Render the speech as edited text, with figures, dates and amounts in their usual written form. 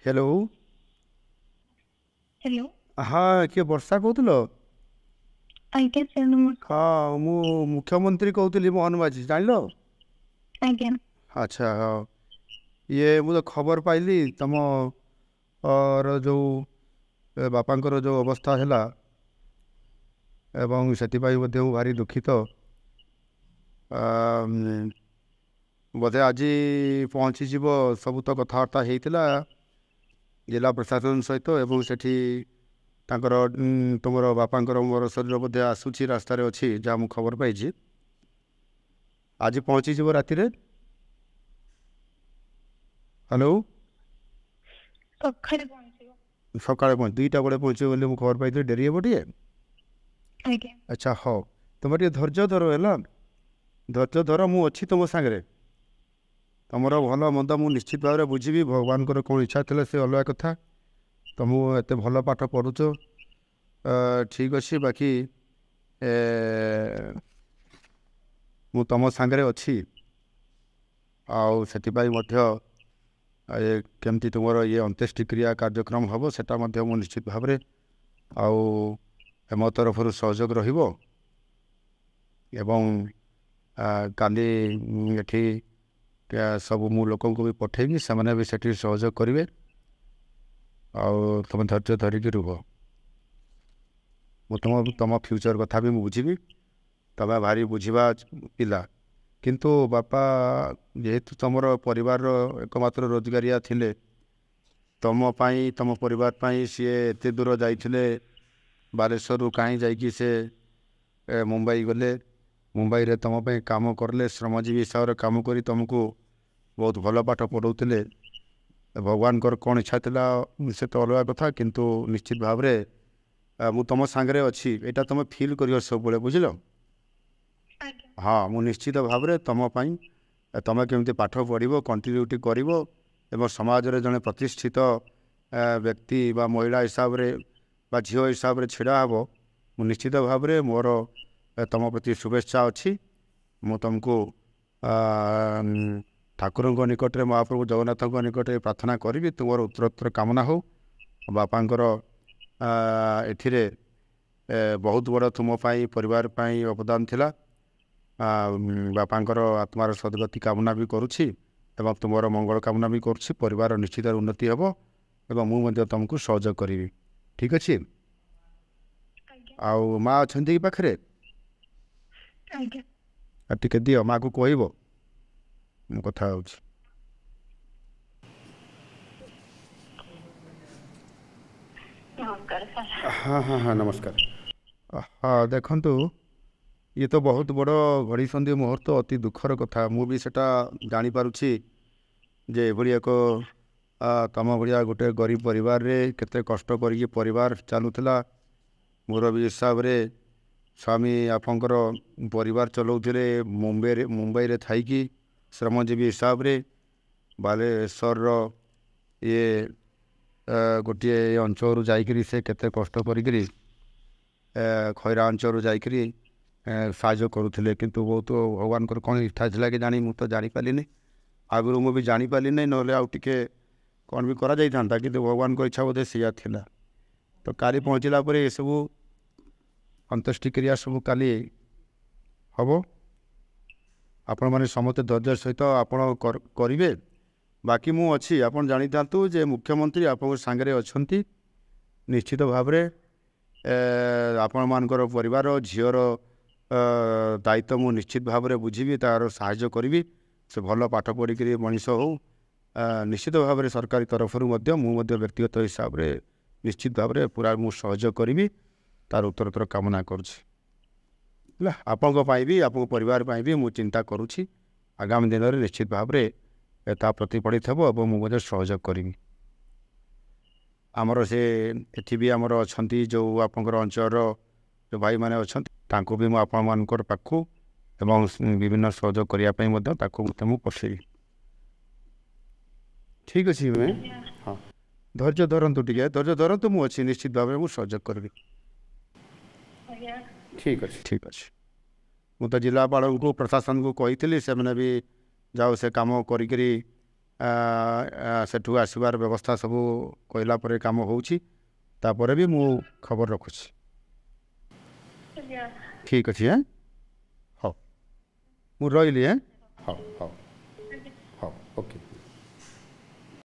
Hello. Hello. हाँ किए वर्षा कहूल? आज्ञा सार नमस्कार। हाँ मु मुख्यमंत्री कहूली मोहन माझी जान लो। आज्ञा। अच्छा हाँ ये मुझे खबर पाइली तुम और जो बापांकर जो अवस्था है एवं से भारी दुखित बोधे आज पहुँचीज सब तो कथबार्ता होता जिला प्रशासन सहित एवं सेठी तांकर तुमर बापांकर मोर शरीर बोधे आसूची रास्तार अच्छी जहाँ मुझे खबर पाई आज पहुँचीज राति। हेलो। सकाळे पहुंचो। सकाଳେ पहुँच 2टा बेले पहुँचे बोली मुझे खबर पाई डेरी हे टे। आज्ञा। अच्छा हाँ तुम टे धैर्य धर है धैर्य धर मु अच्छी तुम सागर तुम भल मंद मु निश्चित भाव में बुझी भगवान कौन इच्छा थी से अलग कथा तुम एत भल पाठ पढ़ुच ठीक अच्छे बाकी मु तुम सागर अच्छी केमती तुम ये अंत्येष्टिक्रिया कार्यक्रम हम सेटा मु निश्चित भाव में आम तरफ सहयोग रहिबो एवं काली एठी सब मु लोक भी पठेबी से भी सेठी सहयोग करेंगे तुम धैर्य धरिकी रुह मु तुम फ्यूचर कथा भी बुझी तुम भारी बुझा पिला किंतु बापा जेहेतु तुम परिवार एकमात्र रोजगारिया थिले तुम तुम परिवार सी एत दूर जाइए बालेश्वर कहीं जाकि से मुंबई गले मुंबई रे तुम काम करले श्रमजीवी हिसाब से कम कर तुमको बहुत भल पाठ पढ़ाऊे भगवान कौन इच्छा था से तो अलग कथा किंतु निश्चित भाव में मु तुम सांगे अच्छी यहाँ तुम फिल कर सब बुझल। हाँ मु निश्चित भाव में तुम केमती पाठ पढ़ कंटिन्यूटी कर समाज रे जड़े प्रतिष्ठित व्यक्ति बा महिला हिसाब रे बा झील हिसाब से छिड़ा हे मु निश्चित भाव में मोर तुम प्रति शुभेच्छा अच्छी मु तुमको ठाकुर निकट में महाप्रभु जगन्नाथ निकट में प्रार्थना करी तुम उत्तरोत्तर कामना हो बापांकर एथिरे बहुत बड़ तुम परिवार अवदान थिला बापांकर आत्मार सद्गति कामना भी करुछि एवं तुमर मंगल कामना भी करुछि परिवार निश्चित उन्नति हेबो एवं मु तुमको सहयोग करी ठीक अच्छे। आउ माँ अच्छा कि पाखे टे दियो माँ को कह कथा हो। नमस्कार सर। हाँ हाँ हाँ नमस्कार। हाँ देखु ये तो बहुत बड़ घड़ी संधि मुहूर्त अति दुखर कथा मु भी सेटा जानी पारुछि जे एभली एक तम भाया गोटे गरीब परिवार रे केते कष्ट करिक परिवार चलुला मोर भी हिसाब रे स्वामी आपंकर परिवार चलाउथिले मुंबई रे थाइकी श्रमजीवी हिसाब रे बालेश्वर ये गोटे अंचल जाइकरी से केते कष्ट करिकरी खैरा अंचल जाइकरी साहाଯ୍य करुले किंतु बहुत भगवान कौन इच्छा था कि जानी मुझे जापारि आगुरी मुझे जापारि ना आउ टे कौन भी करा था कि भगवान को इच्छा बोधे सीया थिला तो काली पहुँचला ये सब अंत्येष्टिक्रिया सब काली हम आपण मैंने समस्त धैर्य सहित आपण करेंगे बाकी मु अच्छी आपड़ जानी था जे मुख्यमंत्री आप सांगे अच्छा निश्चित भाव में आपण मानकर परिवार झीर दायित्व मु निश्चित भाव में बुझी तार साहाय्य करी से भल पाठ पढ़िक मनीष हो निश्चित भाव में सरकारी तरफ व्यक्तिगत हिसाब से निश्चित भाव में पूरा मु सहयोग करी तार उत्तरोत्तर कामना करुँच आपण भी आप परिवार भी मु चिंता करुँची आगामी दिन में निश्चित भाव में प्रतिफलित हे और मुझे सहयोग करी आमर से एठी भी आमर अच्छा जो आपंकर अंचल जो भाई मैंने अच्छा भी मुझे आपण पाखु एवं विभिन्न सहयोग करने पठेबी ठीक अच्छे मैं हाँ धैर्य धरतु टे धैर्य धरतु मुझे अच्छी निश्चित भाव में मुझे सहयोग करी ठीक अच्छे ठीक अच्छे मुझे जिलापाल को प्रशासन को कही से मैंने भी जाओ से कम करी ସେଠୁ ଆସିବାର ବ୍ୟବସ୍ଥା ସବୁ କହିଲା ପରେ କାମ ହେଉଛି ତାପରେ ବି ମୁଁ ଖବର ରଖୁଛି ଆଜ୍ଞା ଠିକ୍ ଅଛି ହଉ ମୁଁ ରହିଲି ହଉ ହଉ